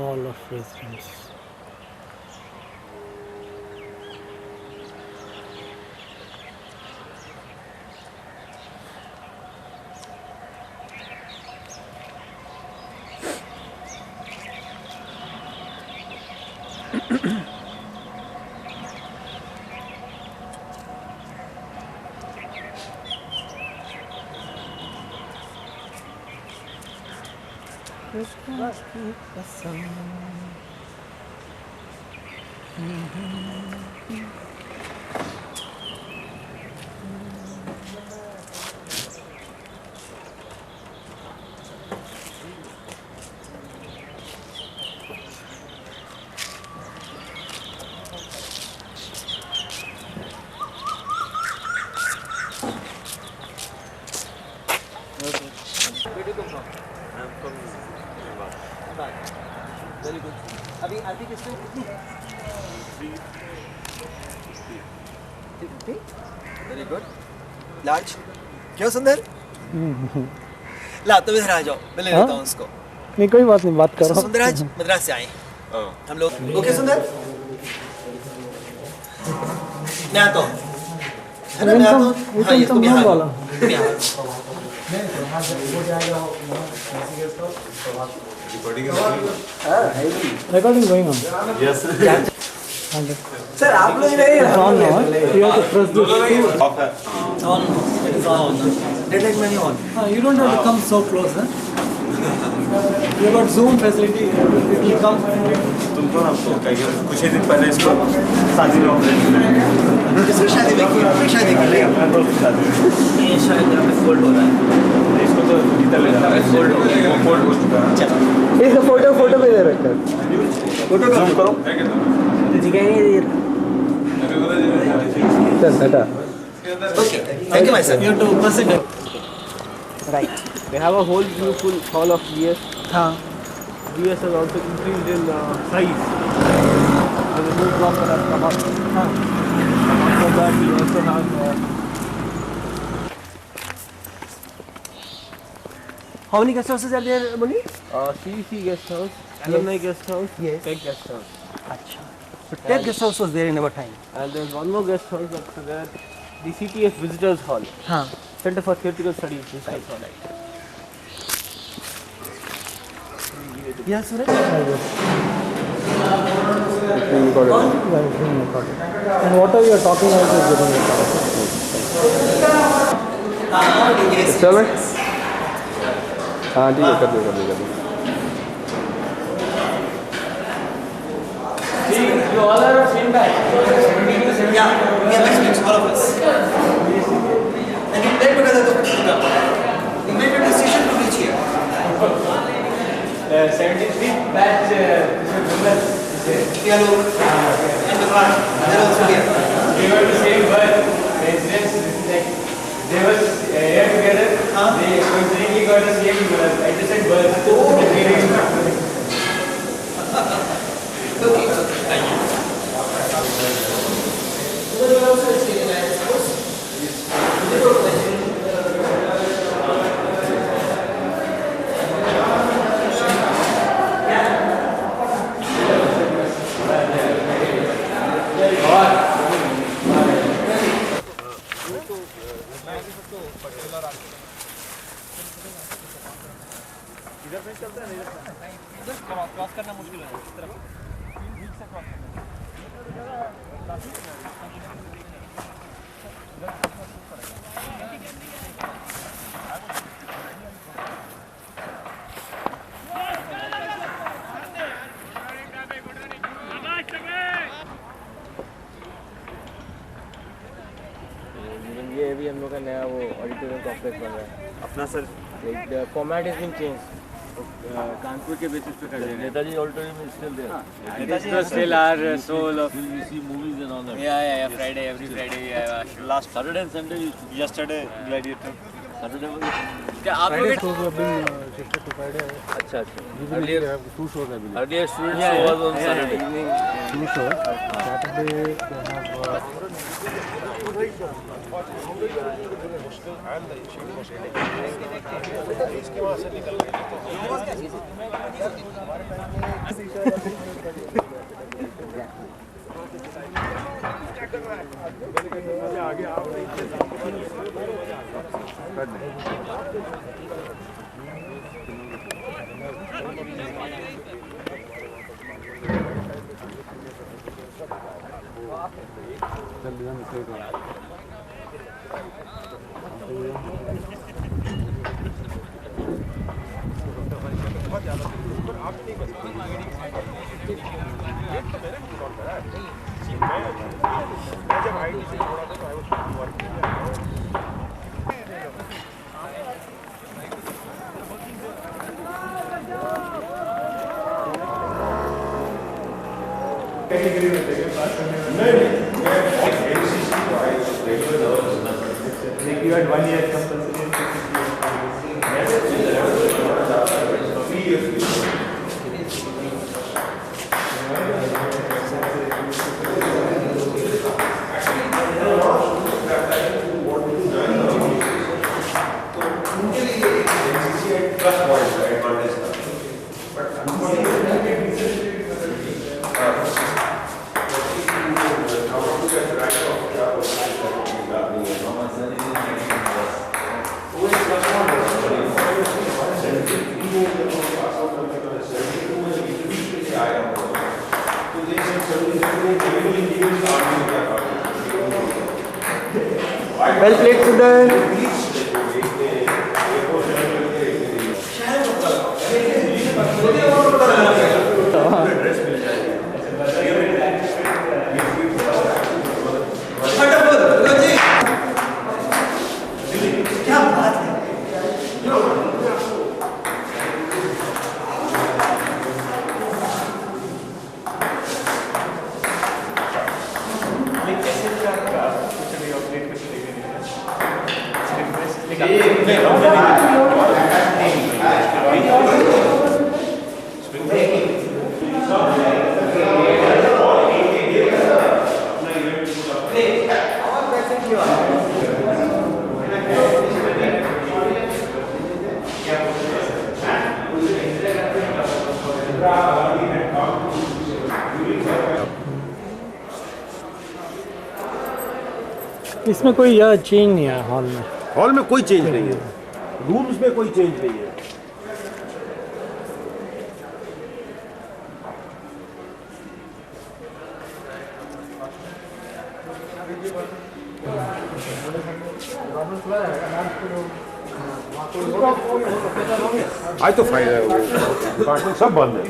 Hall of Residence. Christmas की कसम। Where do you come from? I'm from Nepal. Nepal. Very good. अभी आरती किसने कितनी? 350. Very good. Large. क्यों सुंदर? ला तुम इधर आ जाओ, मैं ले लेता हूँ उसको। नहीं कोई बात नहीं, बात करो। सुंदराज मद्रास से आए हम लोग। ओके सुंदर? मैं आता हूँ। है ना, मैं आता हूँ। हाँ, इसको भी यहाँ वाला। Recording going on. Yes. Sir आप लोग नहीं It's on now. You have to press this. Off है. It's on. It is on. Dead like many on. You don't have to come so close, huh? You got Zoom facility. It will come. तुमको हमको कहीं कुछ ही दिन पहले इसको शादी में ऑपरेशन किसकी शादी में की? अपनी शादी कर लेगा। ये शायद यहाँ पे फोल्ड हो रहा है। इसको तो इधर ले जाना है। फोल्ड हो चुका है। चलो। इसका फोटो पे दे रखा है। फोटो जूम करो। चल बेटा। Okay. Thank you, my son. You have to press it. Right. They have a whole beautiful hall of VS. हाँ. VS has also increased in size. There's a new block that has come up. हाँ. After that, we also have. How many guest houses are there, Muni? CEC guest house, alumni guest house, Yes. tech guest house. Achha. So tech guest house was there in our time. And there's one more guest house after that, the CTF Visitors Hall, हाँ. Center for Theoretical Studies. Visitors Hall. Yeah, Suraj. And whatever you are talking about is getting recorded. Yes. चल रहे? हाँ ठीक है कर दो You all are same batch. Yeah, we are best all of us. And we played together to come. We made a decision to reach here. 73 batch Hello. And the class. They're also here. they were the same birth. The incidents is like they were here together. They coincidentally got the same I just said birth. Okay. Thank you. So you are also staying in I suppose? Cross करना मुश्किल है इस तरफ बीच से cross ये भी हम लोग का नया वो ऑडिटोरियम कॉम्प्लेक्स बन रहा है अपना sir like the format is been change Kanpur के बेसिस पे कर रहे हैं Netaji auditorium is still there. Netaji is still our soul of You see movies and all that. yeah Friday every Friday we have a show. Last Saturday and Sunday used to be. yesterday gladiator Saturday was. क्या आप लोग Shows have been shifted to Friday. अच्छा अच्छा Usually they have 2 shows, I believe. Earlier student show was on Saturday. evening 2 shows. Saturday they have You had 1 year compulsory. Well played, Sudan. इसमें कोई यह change नहीं है hall में। Hall में कोई चेंज नहीं है, रूम्स में कोई चेंज नहीं है। आज तो फायदा है, डिपार्टमेंट सब बंद है।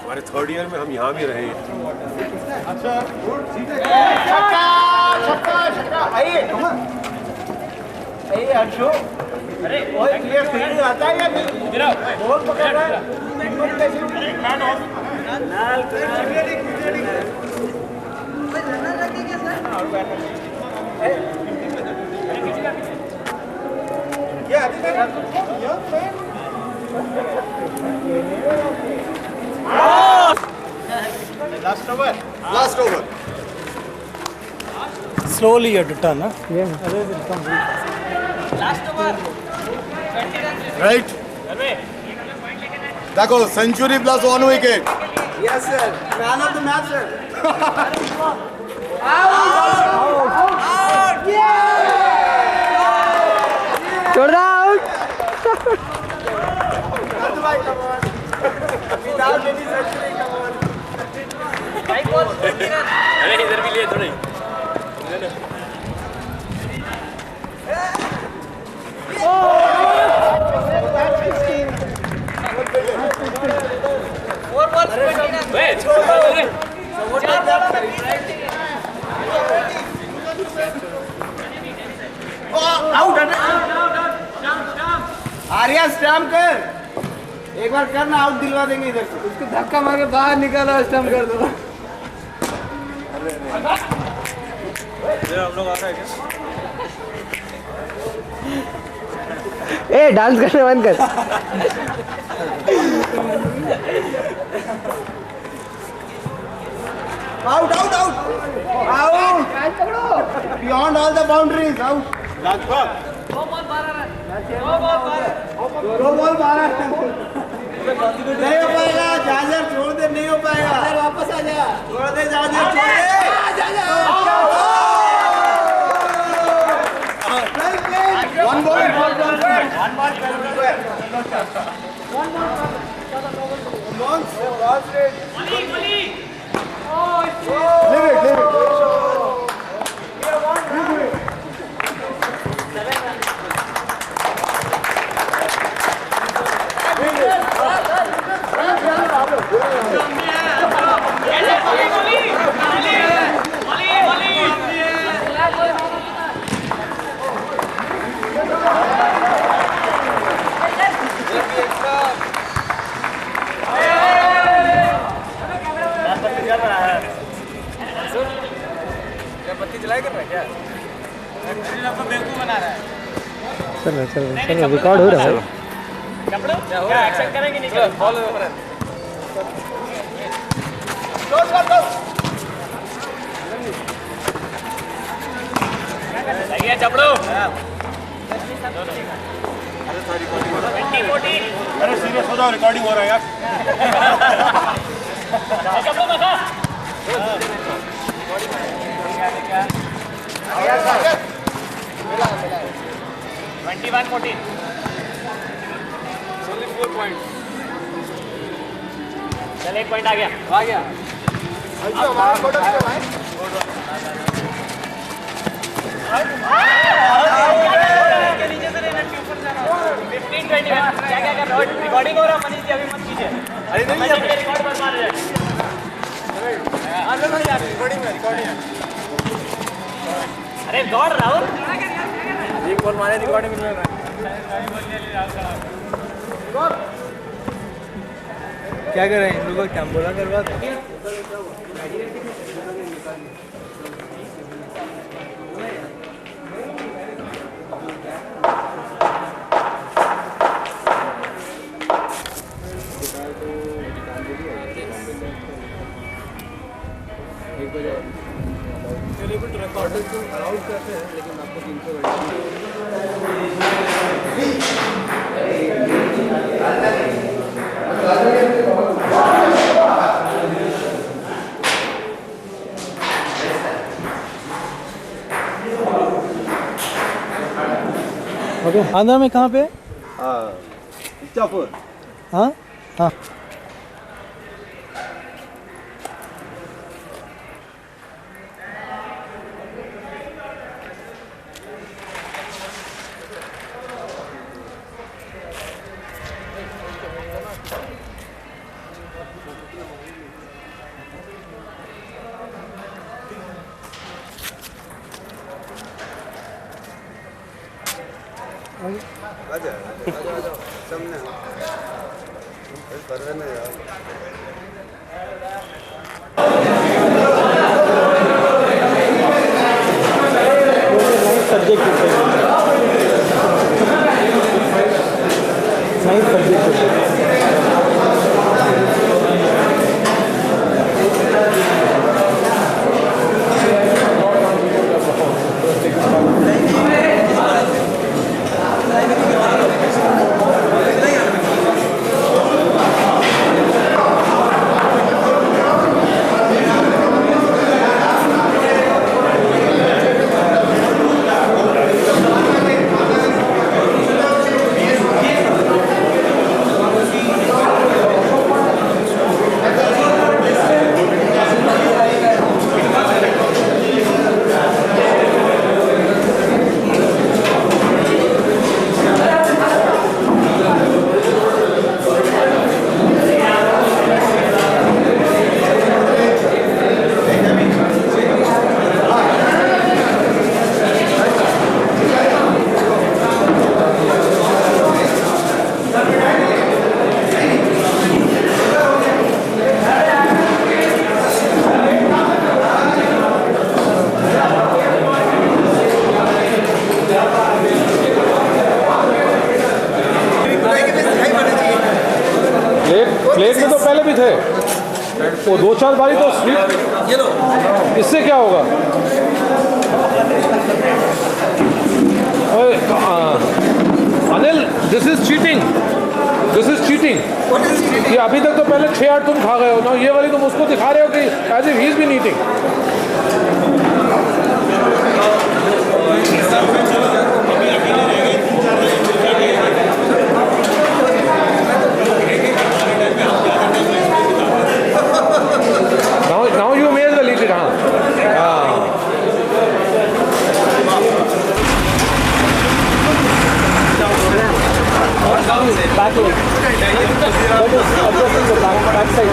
हमारे 3rd ईयर में हम यहाँ भी रहे। आइए हर्षो, अरे ओए क्लियर फील्डिंग आता है या नहीं? बॉल पकड़ रहा है, last over Slowly you have to turn, huh? Yeah. Right. देखो century plus 1 wicket. Yes sir, man of the match sir. छोड़ दो आउट। अरे इधर भी लिए थोड़े। आर्या स्टैम्प कर, एक बार करना, आउट दिलवा देंगे इधर से। उसको धक्का मार के बाहर निकालो, स्टम्प कर दो। हम लोग आ रहे हैं क्या? ए डांस करने बंद कर। Out out out out, beyond all the boundaries, out. दो बॉल 12 नहीं हो पाएगा, जाजर छोड़ दे, नहीं हो पाएगा, वापस आ जा, छोड़ दे जाजर, छोड़ दे। One ball, चलो रिकॉर्ड हो रहा है। क्या एक्शन करेंगे? नहीं चलो फॉलो करें। सही है चपड़ो। अरे सीरियस हो जाओ, रिकॉर्डिंग हो रहा है यार। चपड़ो बता। 21-14। Only 4 points. चल 1 पॉइंट आ गया। नीचे से नेट के ऊपर जाना। 15-20 क्या क्या कर रिकॉर्डिंग हो रहा है मनीष जी, अभी मत कीजिए। अरे नहीं रिकॉर्ड मत मार रहे। अरे यार रिकॉर्डिंग है। अरे दौड़ राहुल, एक बॉल मारे, रिकॉर्डिंग में क्या कर रहे हैं इन लोगों को? कैम्बोला करवा दो। आंध्रा में कहाँ पे? इच्छापुर। हाँ हाँ। आजा सामने कर रहे हैं यार। सब्जेक्ट साइंस सब्जेक्ट वो 2-4 बारी तो ये लो इससे क्या होगा? ओए, Anil, this is cheating, this is cheating. ये अभी तक तो पहले 6-8 तुम खा गए हो ना, ये वाली तुम उसको दिखा रहे हो कि as if he is been eating. Now you may as well eat it, हाँ। Back leg. That is addressing the back side.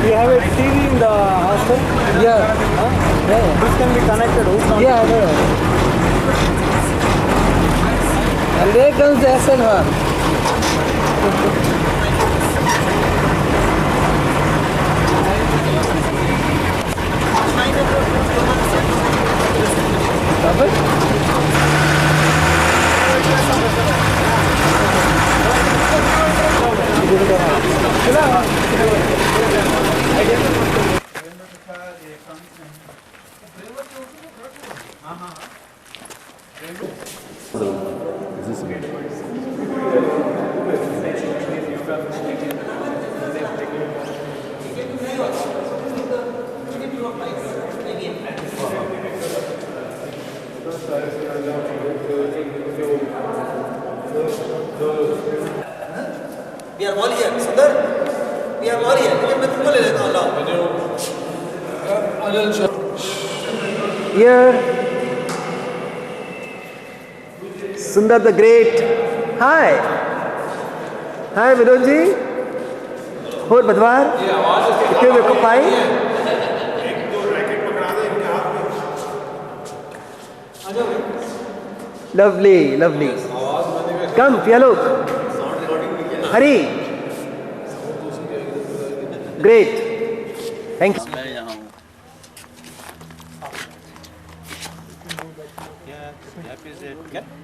You have a TV in the hostel? Yeah. This can be connected. Yeah, I know. And there comes the SNR. We are all here, Sundar. We are all here. मैं तुमको ले लेता हूँ लाओ. Here, Sundar the Great. Hi. Hi, Vinodji. और बदवार. क्यों मेरे को पाई? Lovely, lovely. Come, Pyalok. Hurry. Great. Thank you. मैं यहाँ हूँ।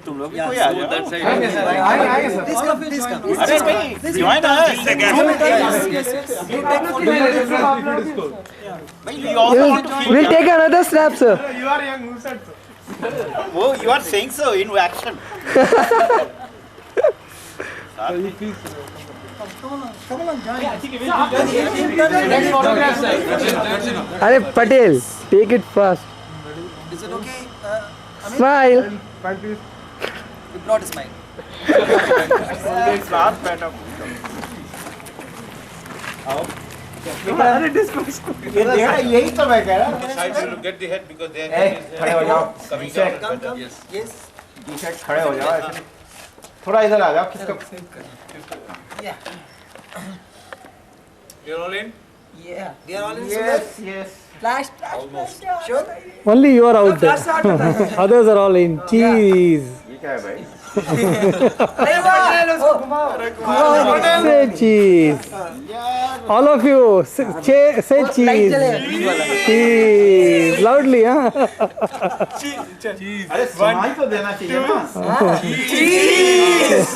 तुम लोग भी कोई आ जाओ। That side. Please come, please come. अरे भाई, join us. We'll take another snap, sir. Oh, you are saying so in action. Arey Patel, take it fast. Is it okay? Smile. Smile, please. You brought a smile. Last better. ये देखा यही तो मैं कह रहा हूँ Sides will get the head because they खड़े हो जाओ coming नीचे down. Come, come. Yes. नीचे खड़े हो जाओ ऐसे थोड़ा इधर आ जाओ किसका Yeah. You're all in? Yeah. We are all in. Yes yes Flash, flash, flash. Sure. Only you are out Flash there. out होता है. Others are all in. Cheese. ये क्या है भाई अरे वाह. उसको घुमाओ. Say cheese. All of you, say Light cheese. चलेगा. Cheese. Loudly, huh? अरे स्माइल तो देना चाहिए ना Cheese.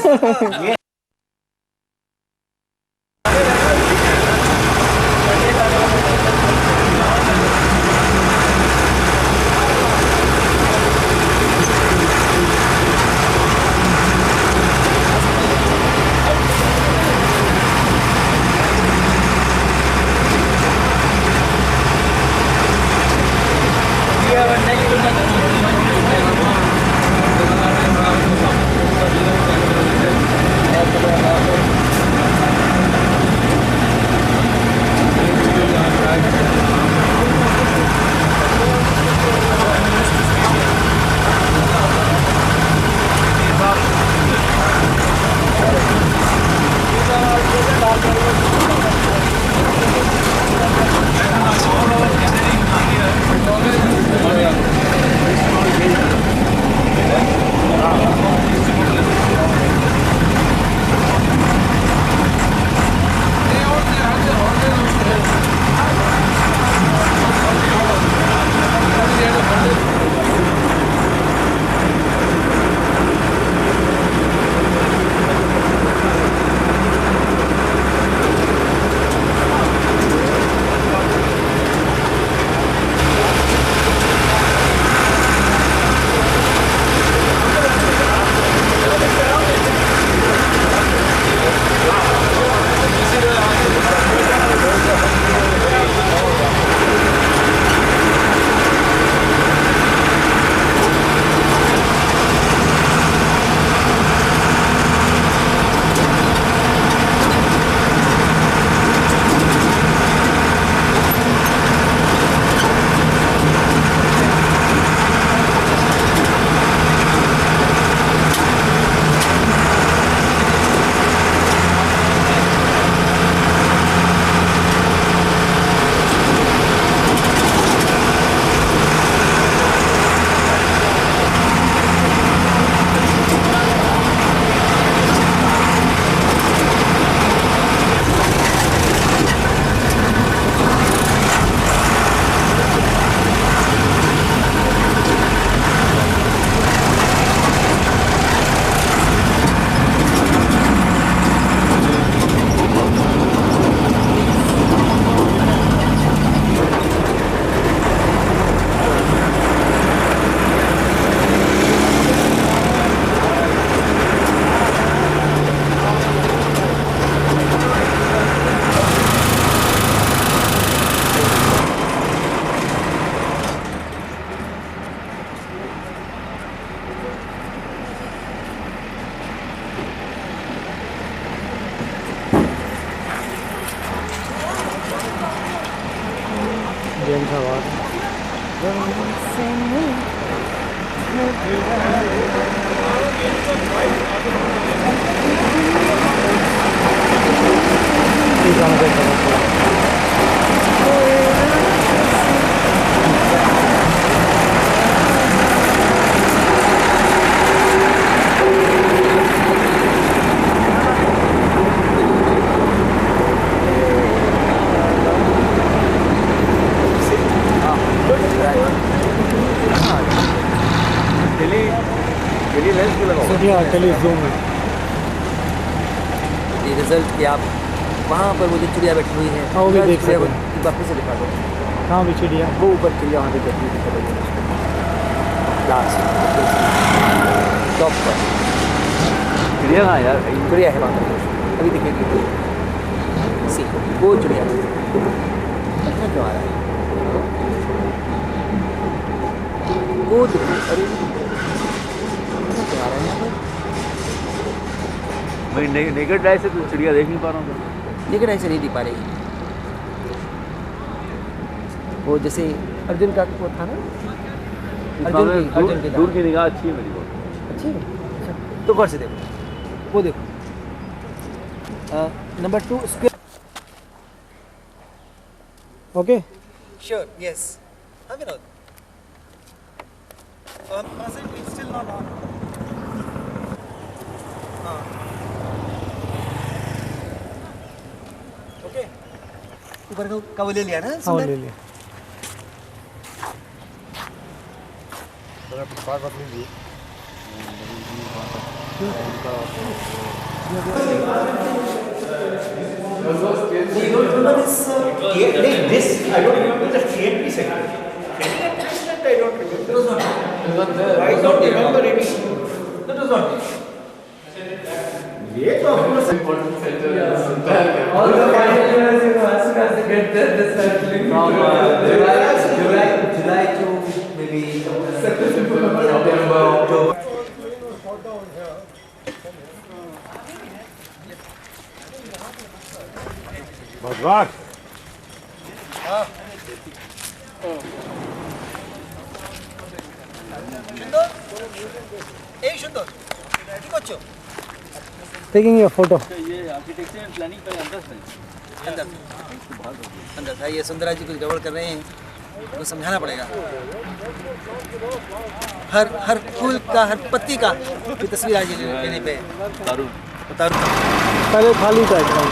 James Award. Yeah, Kelly zoom. ये रिजल्ट कि आप वहाँ पर वो जो चिड़िया बैठी हुई है हाँ, वो भी देख चिड़िया को सकते एक बार फिर से दिखा दो कहाँ भी चिड़िया? वो ऊपर चिड़िया वहाँ पे बैठी हुई दिखा दो लास्ट टॉप पर चिड़िया कहाँ यार? चिड़िया है वहाँ पर अभी दिखेगी सी वो चिड़िया पता क्यों आ रहा है वो दिखी अरे करके आ रहे हैं भाई नेकेड आई से तो चिड़िया देख नहीं पा रहा हूँ लेकिन ऐसे नहीं दिख पा रही। वो जैसे अर्जुन का वो था ना, अर्जुन की दूर की निगाह अच्छी है मेरी बहुत अच्छी है। अच्छा, तो गौर से देखो, वो देखो number 2 square. Okay sure, yes. हाँ Vinod, still not on. Okay ऊपर का वो ले लिया ना? हाँ सुंदर? ले लिया। This I don't remember the TNP sector. I don't remember. It was not there. I don't remember any. That was not there. Yeah, of course. All the final years, you know, as soon as they get there, they start doing July to maybe September, October. भगवान Hey, Shundar. ठीक बच्चों. Taking your photo. ये architecture and planning का अंदर है अंदर था। ये सुंदरा जी कुछ गड़बड़ कर रहे हैं, तो समझाना पड़ेगा। हर फूल का, हर पत्ती का की तस्वीर आज लेने पे उतारू। पहले खाली था एकदम।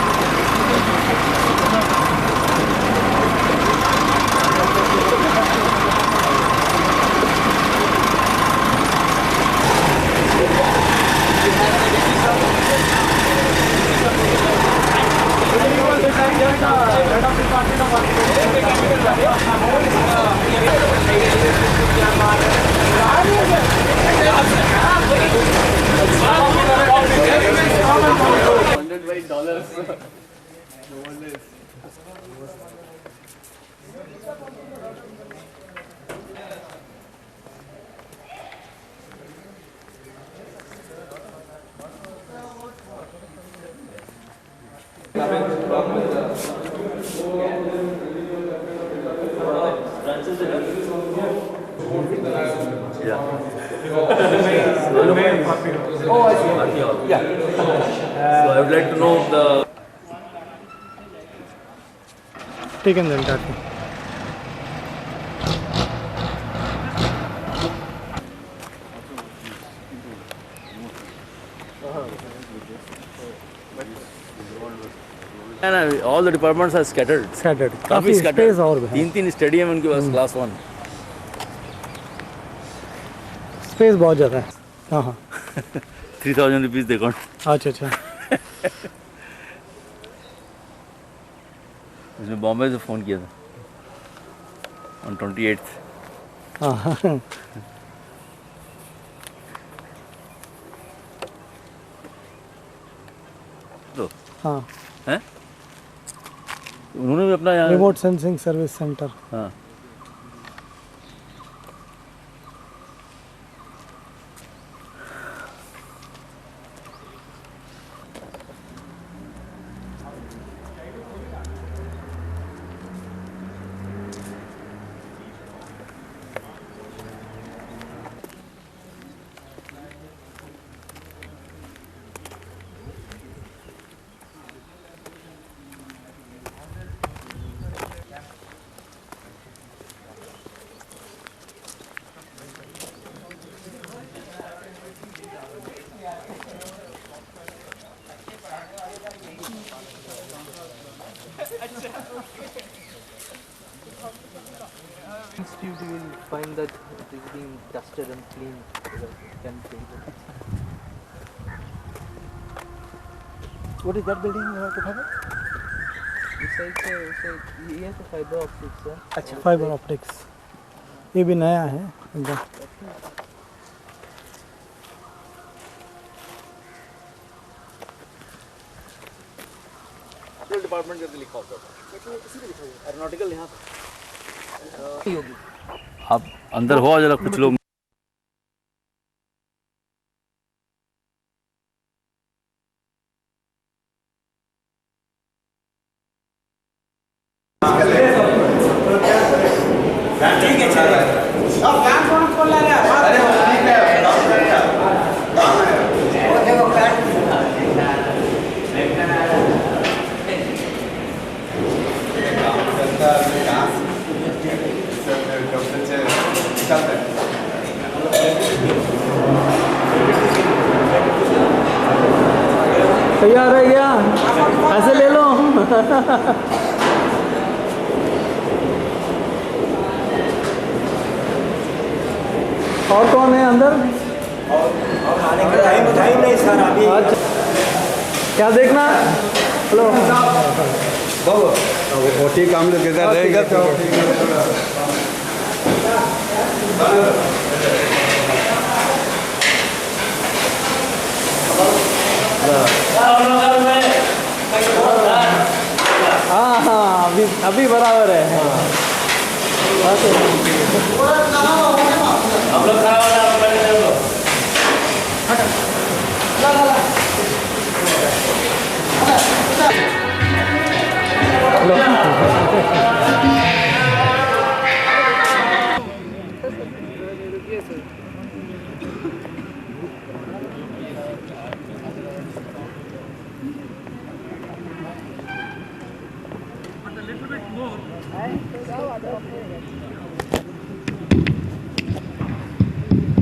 Yeah. So I would like to know the taken then court. and all the departments are scattered. Scattered काफी काफी scattered. स्पेस और है। 3 स्टेडियम उनके पास क्लास 1 स्पेस बहुत ज़्यादा है। हाँ हाँ 3000 रुपीज दे अकाउंट। अच्छा अच्छा। उसने बॉम्बे से फ़ोन किया था on 28th। हाँ हाँ तो हाँ हैं उन्होंने भी अपना यहाँ रिमोट सेंसिंग सर्विस सेंटर। हाँ You will find that it is being dusted and cleaned. What is that building you have to cover? Yes, the fiber optics, sir. अच्छा, फाइबर ऑप्टिक्स ये भी नया है एकदम। डिपार्टमेंट करके लिखा होता है एरोनॉटिकल यहाँ होगी। आप अंदर हो जरा कुछ लोग ठीक है चलो अब फैन कौन खोल रहा है? अरे वो ठीक है वो देखो फैन तैयार है क्या? ऐसे ले लो। और कौन है अंदर? आने का टाइम नहीं सर अभी अच्छा, क्या देखना? हेलो वो ठीक हम लोग इधर रहेगा तो हाँ हाँ, अभी बराबर है। हाँ हम लोग खड़ा होना आप पहले चल लो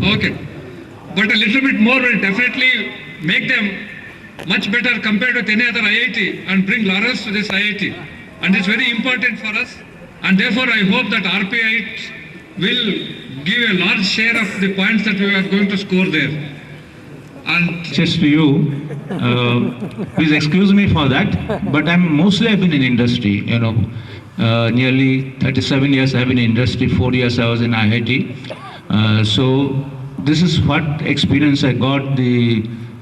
Okay, but a little bit more will definitely make them much better compared with any other IIT and bring laurels to this IIT. And it's very important for us. And therefore, I hope that RPI will give a large share of the points that we are going to score there. And just to you, please excuse me for that, but I've been in industry, nearly 37 years I've been in industry, 4 years I was in IIT. So this is what experience I got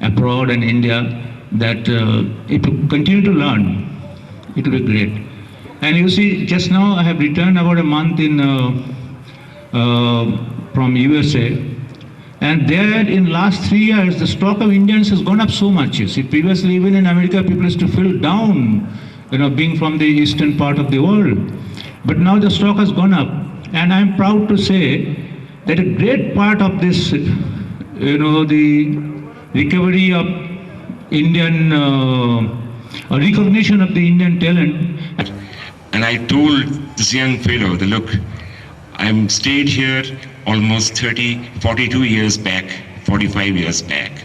abroad in India, that if you continue to learn, it will be great. And you see, just now I have returned about a month from USA, and there in last 3 years, the stock of Indians has gone up so much. You see, previously even in America, people used to feel down, being from the eastern part of the world. But now the stock has gone up, and I'm proud to say that a great part of this, the recovery of Indian, recognition of the Indian talent. And I told this young fellow, look, I'm stayed here almost 42 years back, 45 years back.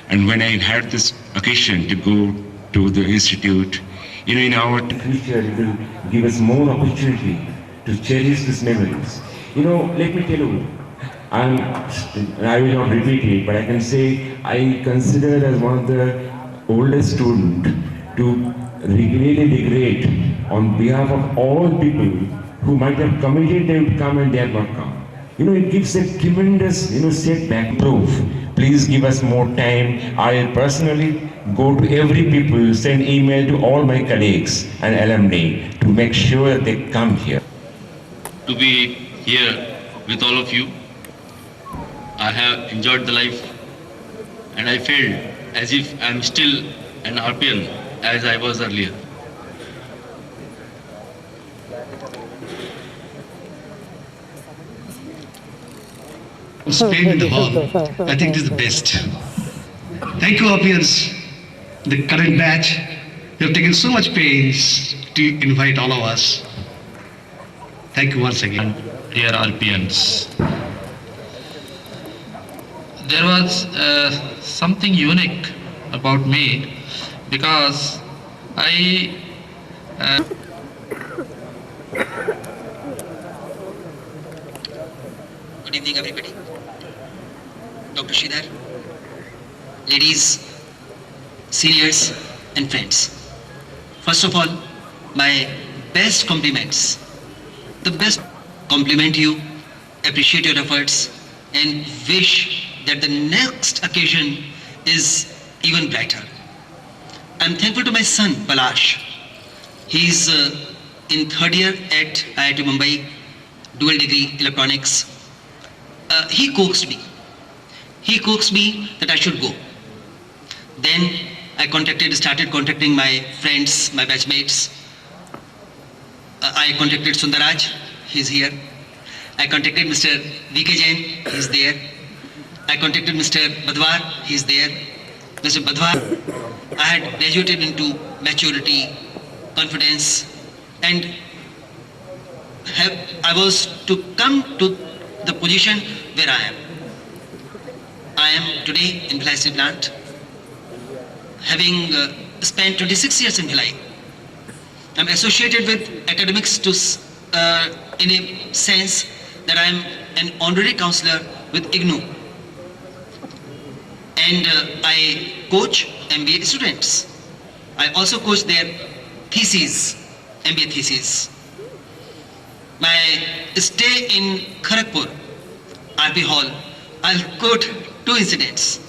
And when I had this occasion to go to the institute, in our future, it will give us more opportunity to cherish these memories. Let me tell you, I will not repeat it, but I can say I consider as one of the oldest students to really be great on behalf of all people who might have committed they would come and they have not come. It gives a tremendous, setback. Proof. Please give us more time. I'll personally go to every people, send email to all my colleagues and alumni to make sure they come here. To be here with all of you, I have enjoyed the life, and I felt as if I'm still an RPN as I was earlier. Spain in the hall. I think this is the best. Thank you, RPNs, the current batch. You have taken so much pains to invite all of us. Thank you once again. Dear RPNs, there was something unique about me because I Good evening, everybody. Dr. Sridhar, ladies, seniors, and friends. First of all, my best compliments. The best compliment you, appreciate your efforts, and wish that the next occasion is even brighter. I'm thankful to my son, Palash. He's in third year at IIT Mumbai, dual degree electronics. He coaxed me. He coaxed me that I should go. Then I started contacting my friends, my batchmates. I contacted Sundaraj, he's here. I contacted Mr. V.K. Jain, he's there. I contacted Mr. Badwar, he's there. Mr. Badwar, I had graduated into maturity, confidence, and I was to come to the position where I am. I am today in Bhilai Steel Plant, having spent 26 years in Bhilai. I'm associated with academics in a sense that I am an honorary counselor with IGNOU. And I coach MBA students. I also coach their theses, MBA theses. My stay in Kharagpur, RP Hall, I'll quote 2 incidents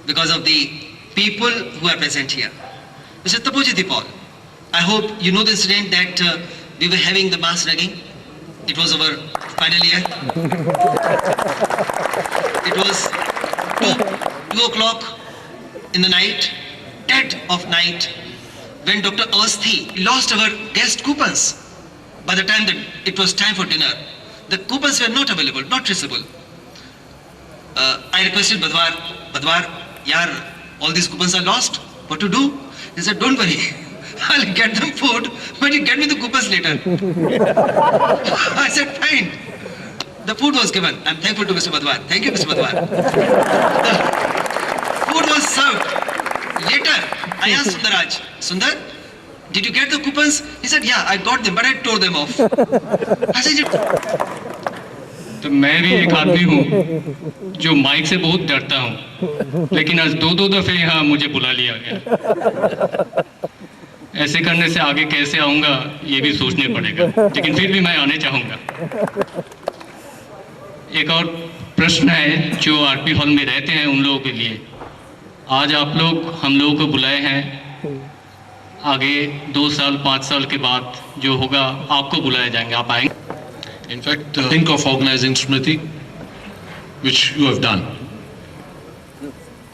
because of the people who are present here. Mr. Tapojiti Paul, I hope you know the incident that we were having the mass ragging. It was our final year. It was 2 o'clock in the night, dead of night, when Dr. Awasthi lost our guest coupons. By the time that it was time for dinner, the coupons were not available, not traceable. I requested Badwar, yaar, all these coupons are lost. What to do? He said, don't worry, I'll get them food, but you get me the coupons later. I said, fine. The food was given. I'm thankful to Mr. Badwar. Thank you, Mr. Badwar. The food was served. Later, I asked Sundaraj, Sundar, did you get the coupons? He said, yeah, I got them, but I tore them off. I said, तो मैं भी एक आदमी हूँ जो mic से बहुत डरता हूँ, लेकिन आज 2 दफे यहाँ मुझे बुला लिया गया। ऐसे करने से आगे कैसे आऊँगा ये भी सोचने पड़ेगा, लेकिन फिर भी मैं आने चाहूँगा। एक और प्रश्न है जो आरपी हॉल में रहते हैं उन लोगों के लिए। आज आप लोग हम लोगों को बुलाए हैं, आगे 2 साल 5 साल के बाद जो होगा आपको बुलाए जाएंगे, आप आएंगे? In fact, think of organizing Smriti, which you have done.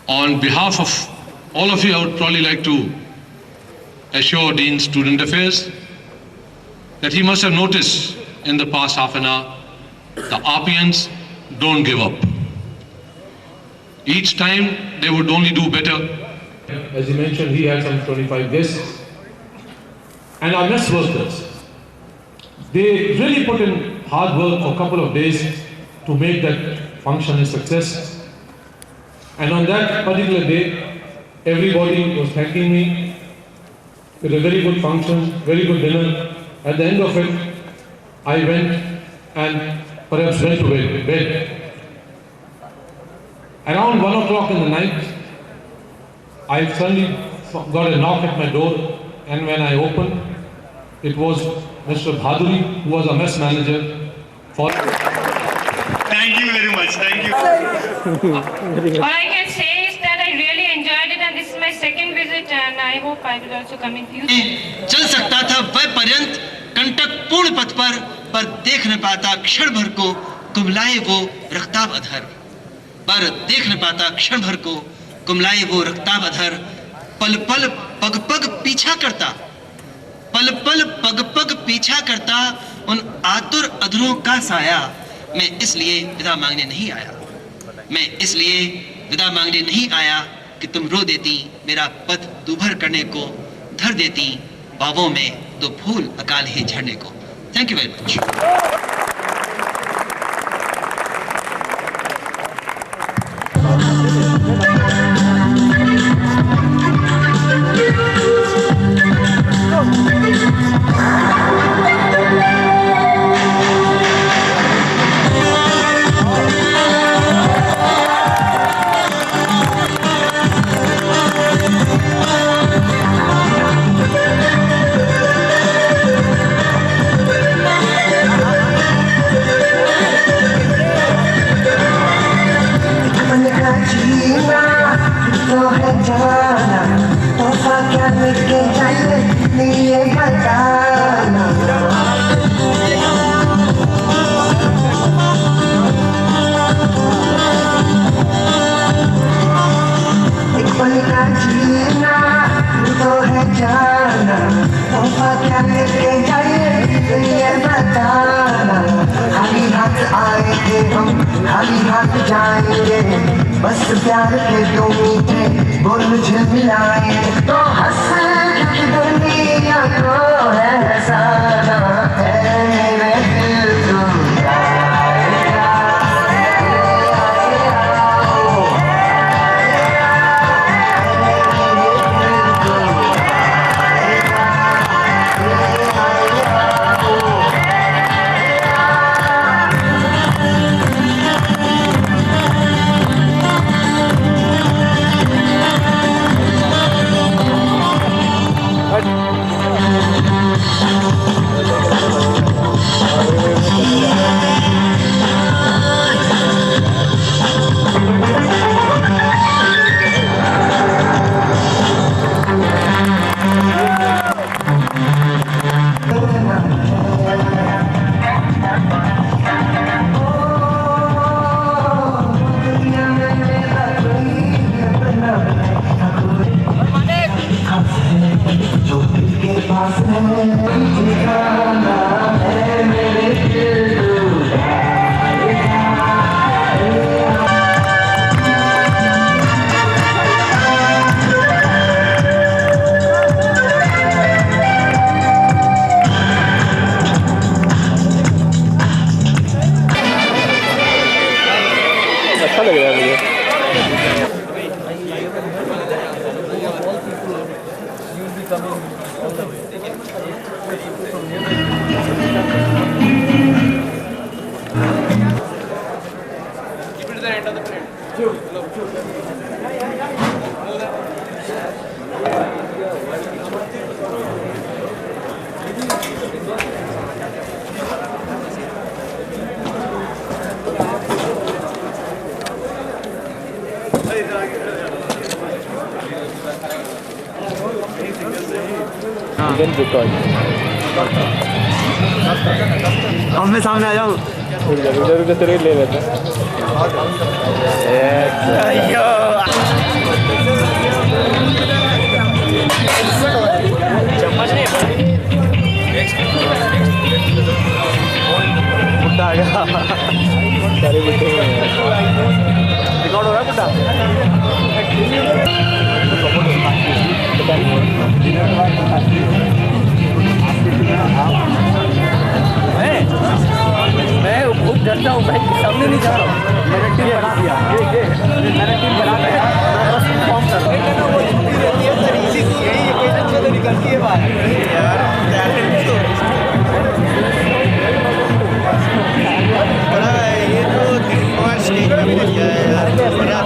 On behalf of all of you, I would probably like to assure Dean Student Affairs that he must have noticed in the past half an hour, the RPNs don't give up. Each time they would only do better. As you mentioned, he had some 25 guests. And our mess workers, they really put in hard work for a couple of days to make that function a success. And on that particular day, everybody was thanking me. It was a very good function, very good dinner. At the end of it, I went and perhaps went to bed. Around 1 o'clock in the night, I suddenly got a knock at my door, and when I opened, it was Mr. Bhaduri, who was a mess manager for... Thank you very much. Thank you. All I can say is that I really enjoyed it, and this is my second visit, and I hope I will also come in future. चल सकता था वह पर्यंत कंटकपूर्ण पथ पर देख न पाता क्षण भर को कुमलाए वो रक्ताब अधर, पर देख न पाता क्षण भर को कुमलाए वो रक्ताब अधर, पल पल पग पग पीछा करता, पल पल पग पग पीछा करता उन आतुर अधरों का साया। मैं इसलिए विदा मांगने नहीं आया, मैं इसलिए विदा मांगने नहीं आया कि तुम रो देती मेरा पथ दुभर करने को, धर देती बावों में तो फूल अकाल ही झड़ने को। Thank you very much. जीना तो है जाना तोहफा क्या लेके जाइए ये बताना खाली हाथ आए थे हम खाली हाथ जाएंगे बस प्यार के दो मीठे बोल झिलमिलाए तो हंस क्योंकि दुनिया को है हंसाना है मेरे दिल को अच्छा लग रहा है मुझे। अब मैं सामने आ जाऊँ उधर तेरे ले लेते हैं। बुड्ढा आ गया सारे बुड्ढे रिकॉर्ड हो रहा है बुड्ढा मैं बहुत डरता हूँ भाई सामने नहीं जा रहा हूँ मैंने टीम बना दिया मैंने टीम बना दिया बस फॉर्म कर निकलती है बात ये तो स्टेज पे भी किया है यार बड़ा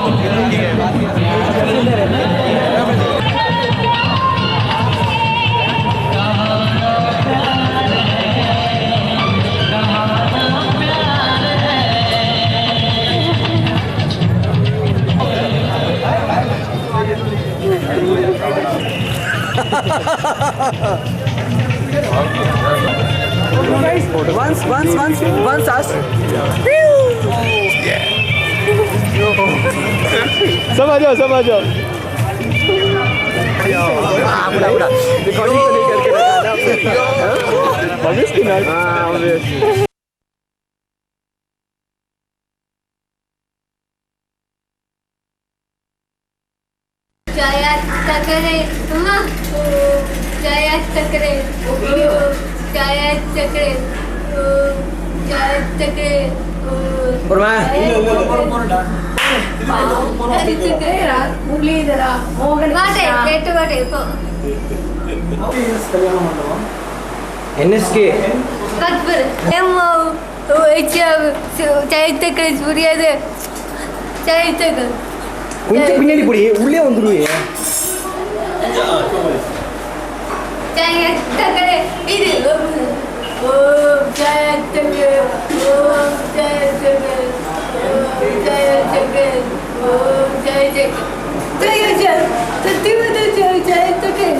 once asked सब आ जाओ बुरा रिकॉर्डिंग तो नहीं करके रखा था ऑब्वियसली ना हां ऑब्वियसली जया चक्रे मां जया चक्रे जया चक्रे जया चक्रे और मैं चक्रे रात मुरलीधरा मोहन वाटे गेट वाटे NSK कटपर एमो जया चक्रे सूर्य दे जया चक्रे கொஞ்சம் பின்னாடி போடி உள்ளே வந்துருவே जया चक्रे இது ओ जया चक्रे ओ जया चक्रे ओ जया चक्रे ओ जया चक्रे जया चक्रे जया चक्रे